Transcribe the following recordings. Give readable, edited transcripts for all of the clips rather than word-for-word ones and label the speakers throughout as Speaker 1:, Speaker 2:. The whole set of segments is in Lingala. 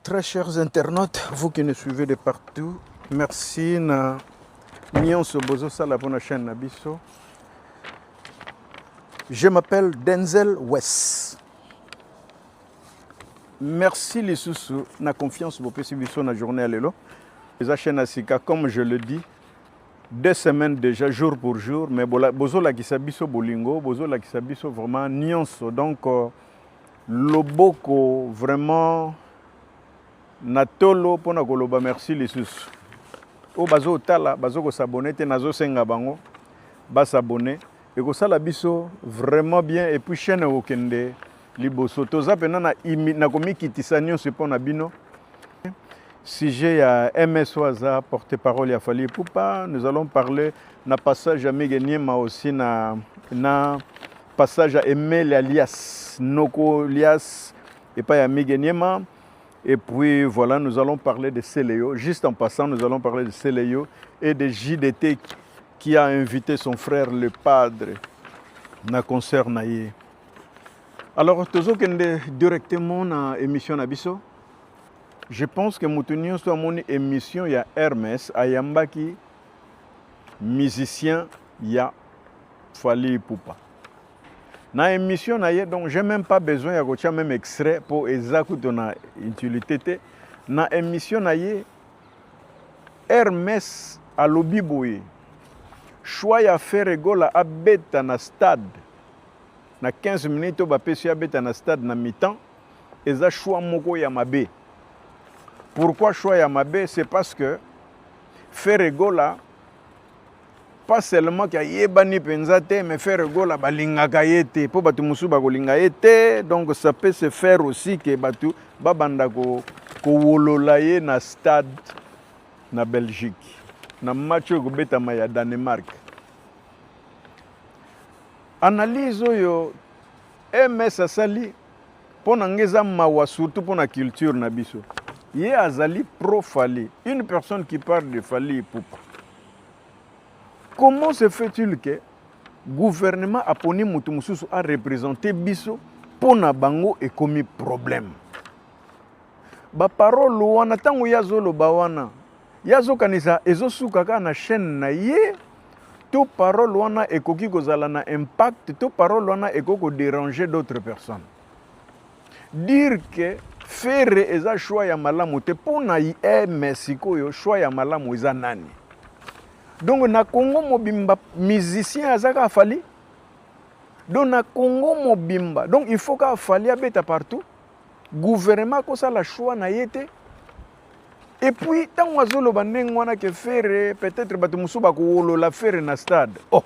Speaker 1: Très chers internautes, vous qui nous suivez de partout, merci na nyonso bozo sala pour la chaîne Nabiso. Je m'appelle Denzel West. Merci les sous na confiance pour possibilité na journée à l'élo. Les chaîne Asika, comme je le dis, 2 semaines déjà, jour pour jour, mais bozo la kisabiso bolingo, bozo la kisabiso vraiment nyonso. Donc, loboko vraiment natolo pona koloba merci les sous. O bazo tala, bazo ko s'abonner, te nazo senga bango, ba s'abonner. Et ko sala biso vraiment bien et puis chaîne okende liboso. Toza pena na komi kitisa nyonso pona bino. Sujet à MS Waza, porte-parole à Fali Poupa, nous allons parler na passage à Megeniema aussi na passage à Emel alias Noko alias et pas à Megeniema. Et puis voilà, nous allons parler de Céléo. Juste en passant, nous allons parler de Céléo et de JDT qui a invité son frère le padre na concert naïe. Alors, tozo kende directement na émission Nabiso. Je pense que nous soit mon émission, il y a Hermès, Ayambaki, musicien, il y a Fali Poupa. Dans l'émission, donc je n'ai même pas besoin de même extrait pour écouter ton utilité. Dans l'émission, Hermès à l'Obiboye, choix à faire rigoler à bête dans stade. Dans 15 minutes, on va passer à bête dans stade dans mi-temps, et ça choix moko ya mabe. Pourquoi choix Yamabe? C'est parce que Ferregola, pas seulement qu'il y a bani penzate, mais Ferregola balinga kayete, pour batu musu bagolinga yete, donc ça peut se faire aussi que batu babanda ko wololaye na stade na Belgique, na match ko beta maya Danemark. Analyse yo MS asali pona ngeza mawa surtout pona culture na biso. Yé Azali pro-Fali, une personne qui parle de Fali Poupa. Comment se fait-il que le gouvernement a poni Moutoumousou a représenté Bisso pour na bango et commis problème? Ba parole wana tango yazo lo bawana. Yazo kanisa ezo sukaka na chaîne na ye. To parole wana ekoki kozala na impact, to parole wana ekoko déranger d'autres personnes. Dire que faire eza choix ya malamu te pona Mexico yo choix ya malamu eza nani. Donc na Congo mobimba musicien azaka Fali. Donc na Congo mobimba. Donc il faut ka Fali abeta partout. Gouvernement ko ça la choix na yete. Et puis tant wazolo baneng wana ke faire peut-être batu musuba ko wolo la faire na stade. Oh.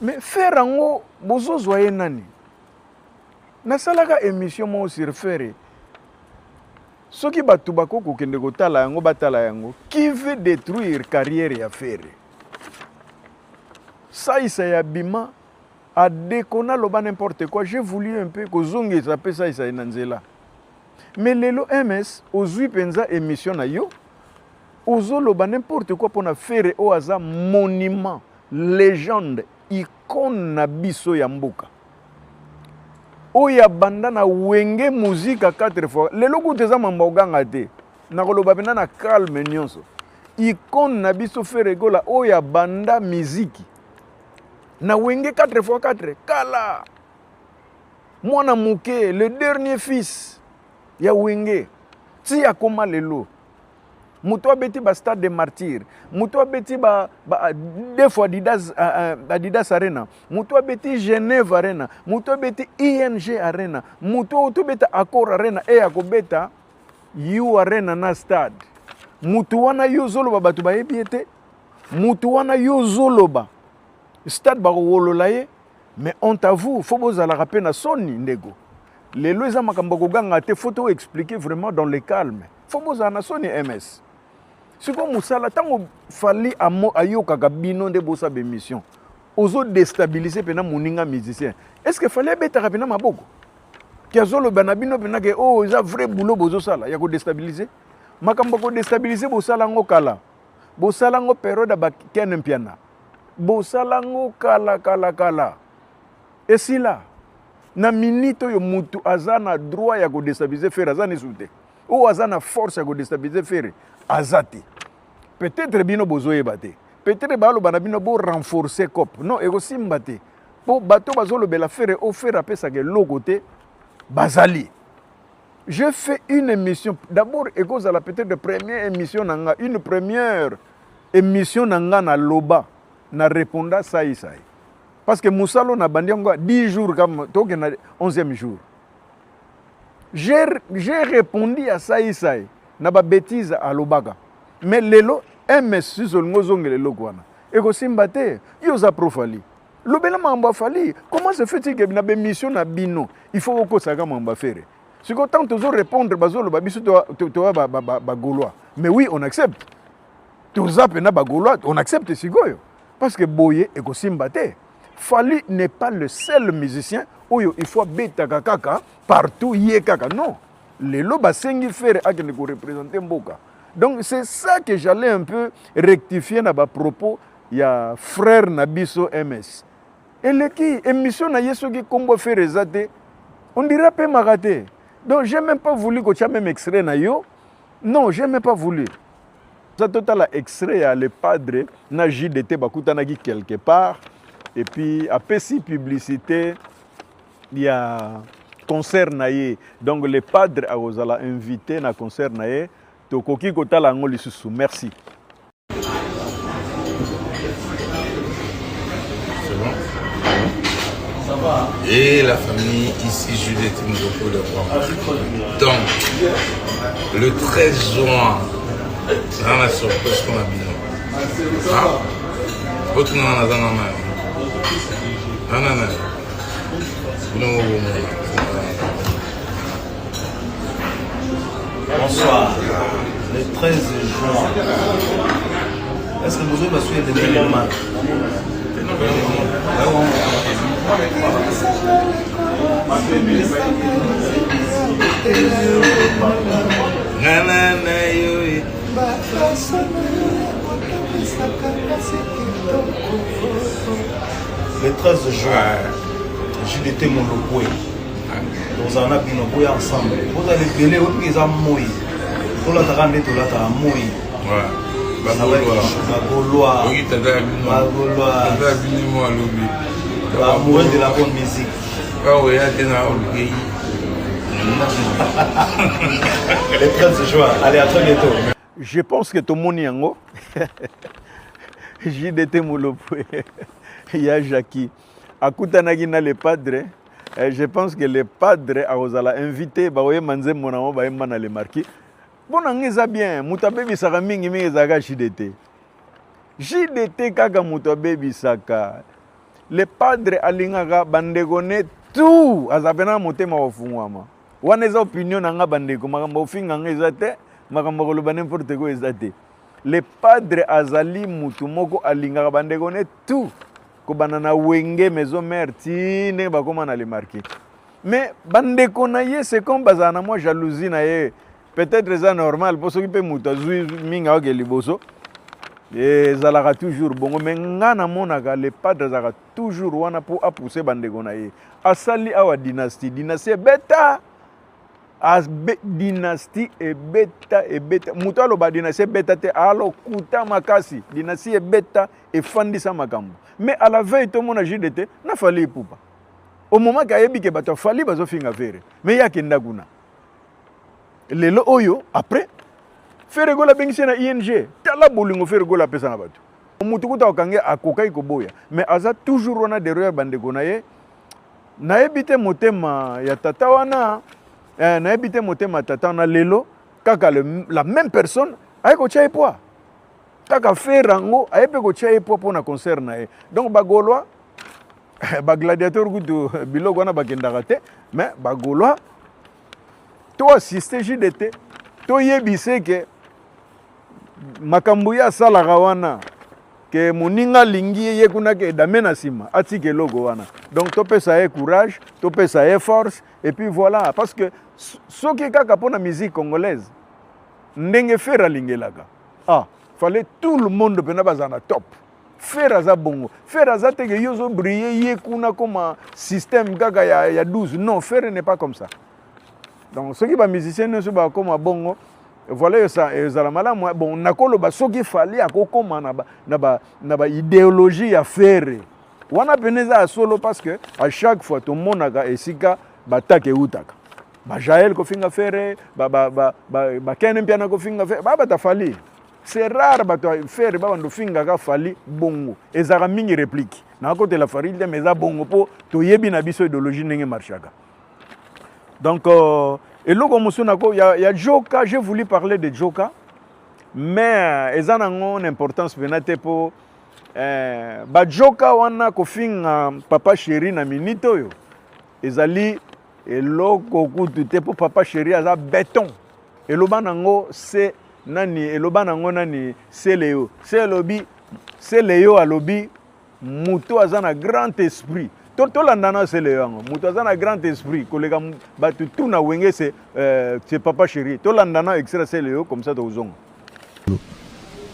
Speaker 1: Mais faire ango bozo zoye nani. Na salaka émission mo sur faire. Ce qui batu bako kokende kotala yango batala yango qui veut détruire carrière ya faire. Ça isa ya bima a décona loba n'importe quoi. J'ai voulu un peu kozongi ça peut ça isa inanzela. Mais lelo MS ozui penza émission na yo ozo loba n'importe quoi pour na faire o aza monument, légende, icône na biso ya mboka. Oya banda na wenge musique à 4 fois. Lelo kuteza mamboganga te. Na koloba pena na calme nyonso. Icône na biso Ferregola oya banda musique. Na wenge 4x4 kala. Mwana muke le dernier fils ya wenge. Ti akoma lelo. Muto beti ba stade de martyrs. Muto beti ba 2 fois Adidas Arena. Muto beti Genève Arena. Muto beti ING Arena. Muto beta Accor Arena e akobeta U Arena na stade. Muto wana yo zoloba batu ba ebiete. Muto wana yo zoloba stade ba wololaye. Mais on t'avoue, faut bozala rappeler na soni ndego. Lelo eza makambo koganga te photo expliquer vraiment dans le calme. Faut bozala na soni MS. Si comme Moussala, tant qu'il fallait ayoka bino de bossa bémission, ozo déstabiliser pena moninga musicien. Est-ce qu'il fallait bêter rapidement ma boko? Kiazolo banabino pena que oh ils a vrai boulot bozo sala, ya ko déstabiliser. Makambo ko déstabiliser bossala ngo kala. Bossala ngo période ba ken piana. Bossala ngo kala. Et si là, na minute yo mutu azana droit ya ko déstabiliser faire azani soute. ou aza na force ya kodestabiliser fere azate. Peut-être bino bozoyeba te. Peut-être baloba na bino bo renforcer cop. Non, ekosimba te. Po bato bazolobela fere o fere apesaka eloko te bazali. J'ai fait une émission. D'abord, ekozala peut-être première émission nanga, une première émission nanga na loba na répondant ça. Parce que Moussalo na bandi yango 10 jours comme toke na 11e jour. J'ai répondu à ça na ba bêtise à lobaga. Mais lelo MS susolngo zongele lokwana. Eko simbate yoza profali. Lobela mamba fali. Comment se fait-il que na émission na bino, il faut ko saka mamba faire. Si quand on répondre bazolo ba biso to ba gaulois. Mais oui, on accepte. Toza pena ba gaulois, on accepte sigoyo. Parce que boye eko simbate. Fali n'est pas le seul musicien où il faut bêta kaka partout yé kaka. Non. Les loba sengi faire à ne représenter Mboka. Donc c'est ça que j'allais un peu rectifier dans ma propos. Il y a frère Nabiso MS. Et le qui émission na yeso qui combo faire rezate. On dirait pas maraté. Donc j'ai même pas voulu que tu aies même extrait na yo. Non, j'ai même pas voulu. Ça total extrait à le padre na JDT bakutanaki quelque part. Et puis, après si publicité, il y a concert naïe. Donc, les padres a invité à concert naïe. Tokoki kota la ngoli susu. Merci.
Speaker 2: C'est bon? Ça va? Et la famille, ici, Juliette Mzoko de Rome. Donc, le 13 juin, c'est la surprise qu'on a bien. Ah? Autre nom, on a dans la main. Non.
Speaker 3: Bonsoir. Le 13 juin. Est-ce que vous avez suivi des éléments? Le 13 juin, JDT Molopoué. Nous en avons bien ensemble. Vous allez venir, vous avez un moui. Vous l'avez ramené, vous l'avez un moui. Bagolois. Amoureux de la bonne musique. Le 13 juin, allez, à très bientôt.
Speaker 1: Je pense que tout le monde est en haut. JDT Molopoué. Il y a Jackie. À Koutanagina, le padre, je pense que le padre a invité, Baoye Manze Monamo, Baemana le marquis. Bon, on est bien. Moutabe Bisaka Mingi Mizaka JDT. JDT Kaka Moutabe Bisaka. Le padre Alingaga Bandegone tout. Azapena Motema Wafungwama. Waneza opinion Nanga Bandego, Magambo Finga Ezate, Magambo n'importe quoi Ezate. Le padre Azali Mutumoko Alingaga Bandegone tout. Banana wenge maison mère tine bakoma na le marqué. Mais bande konaye c'est comme bazana moi jalousie na ye. Peut-être c'est normal pour ceux qui peut mutazui minga oke liboso. Et zalaka toujours bongo mais ngana monaka le padre zalaka toujours wana pour pousser bande konaye. Asali awa dynastie beta. As dynastie et beta. Mutalo ba dynastie beta te alo kuta makasi. Dynastie et beta et fandisa makambo. Mais à la veille, tout le monde a JDT, n'a fallu pas. Au moment qu'il y a eu des bateaux, il fallait pas faire faire. Mais il y a qui n'a pas. Les oyo après, faire gola bengisi na ING. Tala bolingo faire gola pesa na bateau. Mutukuta okange akokai koboya. Mais aza toujours on a derrière bande konaye. Na ebite motema ya tata wana, na ebite motema tata wana lelo kaka la même personne ayeko tchaye poa. Kaka fait rango ayepe ko tchaye pour na concert na ye. Donc bagolois ba gladiateur gudu biloko wana bakendaka te mais bagolois to assister JDT to yebise ke makambo ya salaka wana ke moninga lingi ye kuna ke damena sima atike logo wana. Donc to pesa ye courage, to pesa ye force et puis voilà parce que soki kaka pona musique congolaise ndenge fera lingelaka. Ah fallait tout le monde pena bazana top. Faire aza bongo. Faire aza teke yozo briller ye kuna comme système gaga ya 12. Non, faire n'est pas comme ça. Donc ceux qui ba musicien ne sont pas comme bongo voilà ça ezala malamu bon nakolo ba soki fali akokoma na ba idéologie ya faire wana peneza solo parce que à chaque fois tout monde a esika batake utaka ba Jaël ko finga faire ba kenen piana ko finga faire ba ta fali c'est rare ba to faire ba ndo finga ka fali bongo ezara mingi réplique na côté la faride mais za bongo po to yebi na biso idéologie ndenge marchaka donc et là, il y a Joka, j'ai voulu parler de Joka, mais ils ont une importance pour Joka, on a papa chéri na minito yo. Ils allaient et loko pour papa chéri à béton. Et le banango c'est nani et le banango nani c'est Léo. C'est lobby, c'est Léo à lobby. Muto a un grand esprit. Tout l'andana c'est le yango. Mutaza na grand esprit. Collègue batu tout na wenge c'est papa chéri. Tout l'andana extra c'est le comme ça aux ongles.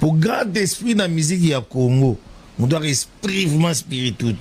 Speaker 4: Pour grand esprit dans la musique ya Congo, on doit esprit vraiment spirituel.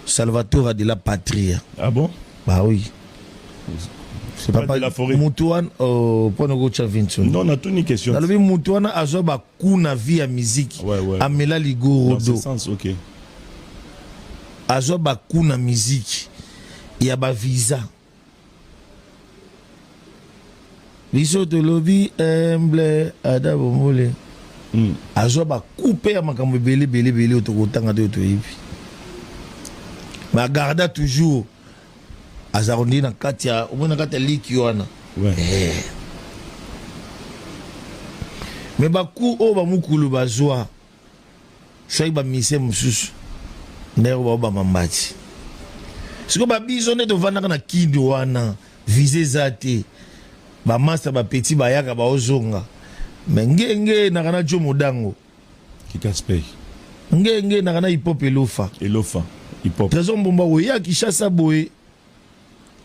Speaker 4: Salvatore a de la patrie.
Speaker 5: Ah bon?
Speaker 4: Bah oui. C'est pas
Speaker 5: de la forêt.
Speaker 4: Moutouane pour nous Vinson.
Speaker 5: Non, on a tout une question.
Speaker 4: Dans le Moutouane a ba kuna vie à musique.
Speaker 5: Ouais.
Speaker 4: Amela Ligoro.
Speaker 5: Dans ce sens, ok.
Speaker 4: Azo bakuna musique ya ba visa biso to lobby humble ada bomole azo ba couper ya makambo belé otokotanga de to yibi ma garda toujours azarondi na katia omona katia liki wana
Speaker 5: ouais
Speaker 4: mais ba ku o ba mukulu bazwa sai ba mise mususu ndeko ba mambati siko ba biso ne to vanda na kindi wana viser zate ba master ba petit ba yaka ba ozonga mengenge na kana jo modango
Speaker 5: Kikaspey
Speaker 4: ngenge na kana hip hop elofa
Speaker 5: hip hop
Speaker 4: trésor mbomba oya Kishasa boye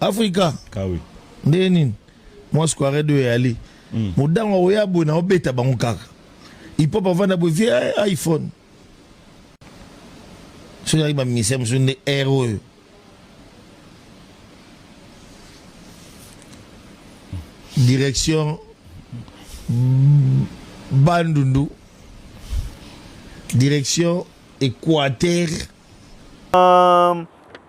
Speaker 4: Afrika
Speaker 5: kawe
Speaker 4: ndeni moi square de yali modango oya boye na obeta bango kaka hip hop vanda boye via iPhone. Je suis un ministère de héros. Direction Bandundu. Direction Équateur.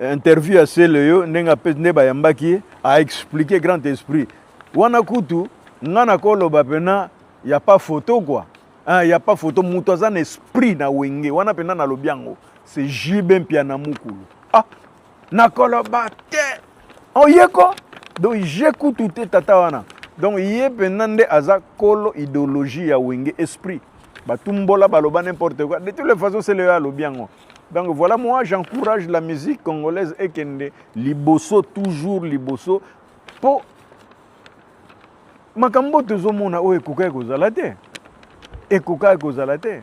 Speaker 1: Interview à Célio, Nenga Pesne Bayambaki a expliqué grand esprit. Wanakutu, Nana Kolo Bapena, il n'y a pas photo quoi. Il n'y a pas photo. Moutazan esprit na wenge. Wanapena na lobiango. C'est Jibem Pianamukulu. Ah, Nakolo Bate. Oh, yeko. Donc, j'écoute tout tatawana. Donc, yé penande aza kolo idéologie ya wenge esprit. Batumbola baloba n'importe quoi. De toutes les façons, c'est le lobiango. Donc, voilà, moi, j'encourage la musique congolaise et kende liboso, toujours liboso. Po makambo tozomona o ekoka ekozala te. Ekoka ekozala te.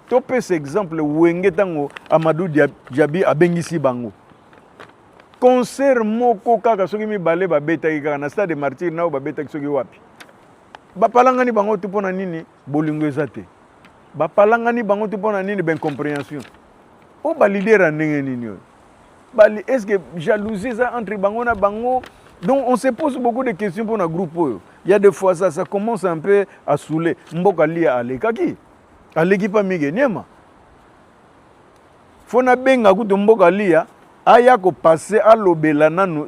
Speaker 1: Topé cet exemple wenge tango Amadou Diaby abengisi bango concert moko kaka soki mibale babeta kaka na stade Martyr nao babeta soki wapi bapalangani bango tu pona nini bolingo ezate bapalangani bango tu pona nini ben compréhension o ba leader ndenge nini bali est-ce que jalousie ça entre bango na bango donc on se pose beaucoup de questions pour na groupe. Il y a des fois ça commence un peu à saouler mboka lia alekaki aleki pa mige nyema fona benga kutu mboka lia aya ko passer à l'obela nanu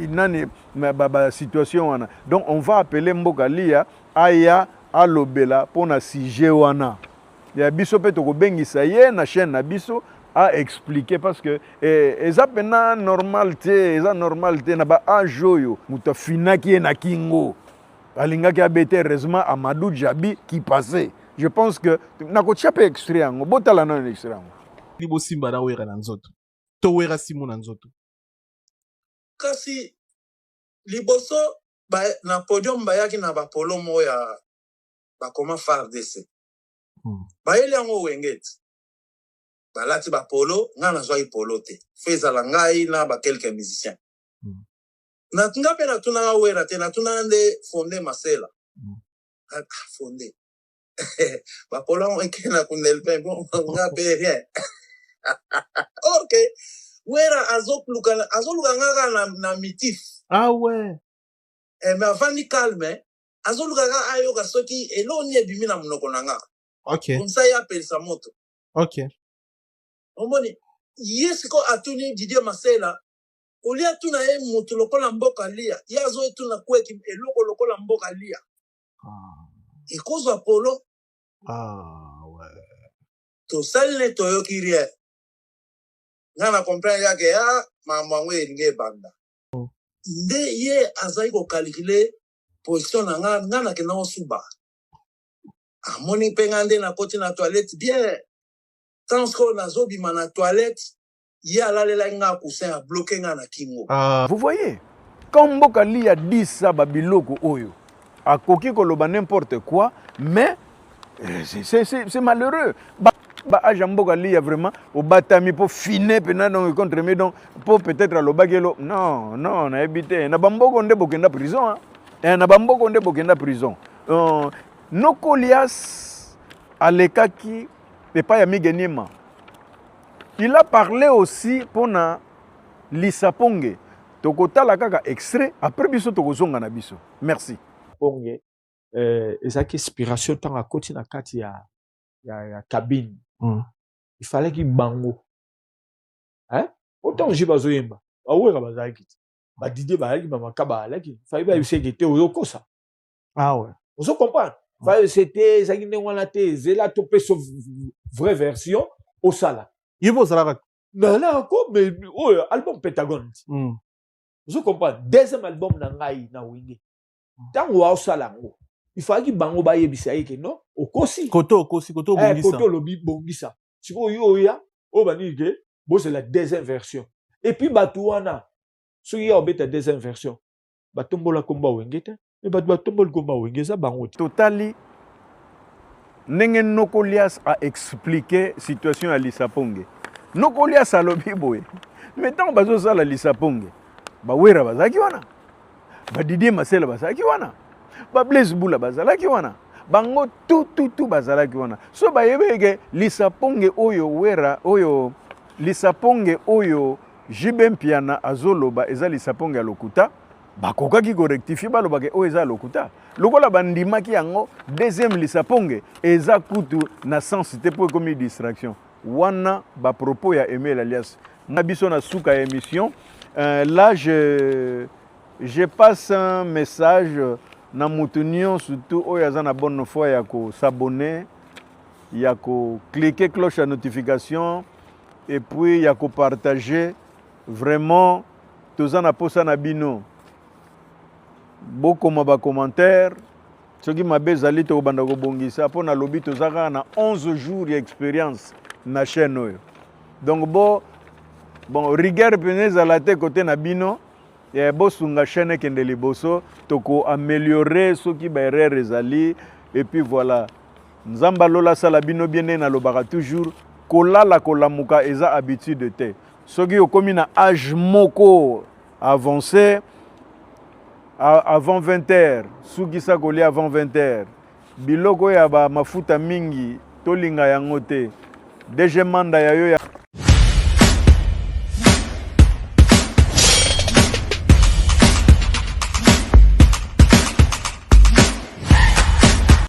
Speaker 1: nani ba situation wana donc on va appeler mboka lia aya à l'obela pona sujet wana ya biso pe to ko bengisa ye na chaîne na biso a expliquer parce que eza pena normalité na ba ajoyo muta finaki na kingo alingaki abete heureusement Amadou Diaby qui passait. Je pense que nakotia pe extrait yango botala na extrait yango
Speaker 6: libo simba na wera na nzoto to wera simu na nzoto
Speaker 7: kasi liboso na podium bayaki na bapolo mo ya bakoma FARDC bayeli yango wengeti balati bapolo nga nazwaki polo te fo ezala ngai na bakelke musicien nga mpe natunanga wera te natunanga nde Fondé Masela Fondé bapolo yango eke na kundel mpe nga mpe rien ok wera azoluka nga na mitif
Speaker 6: ah ouais
Speaker 7: mais avant ni calme azolukaka ayoka soki eloni ebimi na monoko na nga
Speaker 6: Ok.
Speaker 7: comme ça ye apelisa moto
Speaker 6: Ok.
Speaker 7: omoni ye siko atuni Didier Masela oli atuna ye moto lokola mboka lia ye azoetuna kweki eloko lokola mboka lia ekozwa polo tosali ne toyoki rie nga na comprendre yake ya mambo yango elingi ebanda nde ye azali kokalkule position na nga nakenda kosuba amoni mpe nga nde nakoti na toilette bien tansko nazobima na toilette ye alalelaki nga coussin abloke nga na kingo.
Speaker 1: Vous voyez, quand mboka lia dit ça babiloko oyo akoki koloba n'importe quoi, mais c'est malheureux. Ba aja mboka lia vraiment au batami pour finir pena donc contre mais donc pour peut-être à lobagelo non na habité na bamboko nde bokenda prison hein na bamboko nde bokenda prison Nokolias alekaki pepa ya Migeniema. Il a parlé aussi pour na Lisaponge. Tokotala kaka extrait après biso tokozonga na biso. Merci.
Speaker 8: Ponge ezaki inspiration tant à côté na kati ya cabine. Il fallait qu'il bango. Hein? Autant j'ai pas zoyemba. Ah ouais ka bazaki. Ba Didier ba yaki ba makaba alaki. Fallait ba essayer de te oyokosa.
Speaker 6: Ah ouais.
Speaker 8: On se comprend. Fallait c'était ça qui n'engwana te zela topé sauf vraie version au sala.
Speaker 6: Yibo zalaka.
Speaker 8: Non ko mais album Pentagon. Je comprends. Deuxième album na ngai na wingi. Tango wa sala ngo. Il fallait qu'il bango ba yebisa yeke non okosi.
Speaker 6: Koto bongisa.
Speaker 8: Koto lobi bongisa. Siko yo ya o bani ke bo c'est la deuxième version. Et puis batuana so ya obeta deuxième version. Batombola komba wengete. Et batombol komba wengeza bango.
Speaker 1: Totali ndenge Nokolias a expliqué situation à Lisaponge. Nokolias a lobi boye. Mais tant bazo sala Lisaponge. Ba wera bazaki wana. Ba Didier Masela bazaki wana. Ba Blaise Bula bazalaki wana. Bango tout bazalaki wana. So ba yebeke Lisaponge oyo wera oyo Lisaponge oyo Jibem Piana azoloba eza Lisaponge alokuta. Bakokaki ko rectifier balobake o eza lokuta. Lokola bandimaki yango deuxième Lisaponge eza kutu na sens te pour comme distraction. Wana ba propos ya Emile Alias. Na biso na suka émission. Là je passe un message na moutonnion surtout oyo na bonne foi ya ko s'abonner, ya ko cliquer cloche à notification et puis ya ko partager vraiment tozana posa na bino. Beaucoup de commentaires. Ce qui m'a bezali to banda ko bongisa po na lobi tozaka na 11 jours d'expérience na chaîne. Donc bon rigueur penez à la tête côté na bino et bosunga chaîne kende liboso toko améliorer ce qui ba erreur ezali et puis voilà. Nzamba lola sala bino bien na lobaka toujours kolala kolamuka eza habitude te. Soki okomi na âge moko avancé avant 20h, souki sa koli avant 20h. Biloko ya ba mafuta mingi tolinga yango te. Deje manda ya yo ya